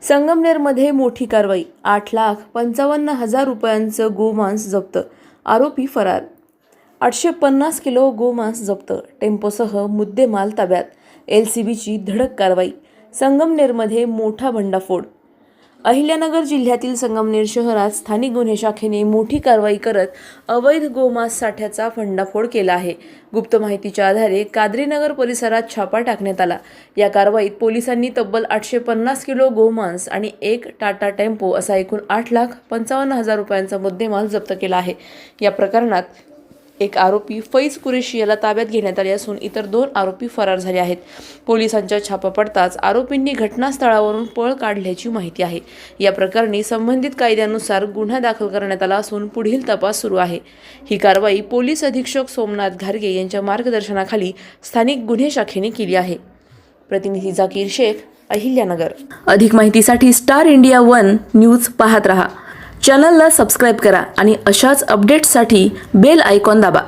संगमनेरमध्ये मोठी कारवाई. 8,55,000 रुपयांचं गोमांस जप्त. आरोपी फरार. 850 किलो गोमांस जप्त. टेम्पोसह मुद्देमाल ताब्यात. LCBची धडक कारवाई. संगमनेरमध्ये मोठा भंडाफोड. अहिल्यानगर जिल्ह्यातील संगमनेर शहरात स्थानिक गुन्हे शाखेने मोठी कारवाई करत अवैध गोमांस साठ्याचा भंडाफोड केला आहे. गुप्त माहितीच्या आधारे कादरीनगर परिसरात छापा टाकण्यात आला. या कारवाईत पोलिसांनी तब्बल 850 किलो गोमांस आणि एक टाटा टेम्पो असा एकूण 8,55,000 रुपयांचा मुद्देमाल जप्त केला आहे. या प्रकरणात एक आरोपी फैज कुरेशी याला ताब्यात घेण्यात आले असून इतर 2 आरोपी फरार झाले आहेत. पोलिसांच्या छापा पडताच आरोपींनी घटनास्थळावरून पळ काढल्याची माहिती आहे. या प्रकरणी संबंधित कायद्यानुसार गुन्हा दाखल करण्यात आला असून पुढील तपास सुरू आहे. ही कारवाई पोलीस अधीक्षक सोमनाथ घारगे यांच्या मार्गदर्शनाखाली स्थानिक गुन्हे शाखेने केली आहे. प्रतिनिधी जाकीर शेख, अहिल्यानगर. अधिक माहितीसाठी स्टार इंडिया 1 न्यूज पाहत रहा. चॅनलला सबस्क्राईब करा आणि अशाच अपडेट्ससाठी बेल आयकॉन दाबा.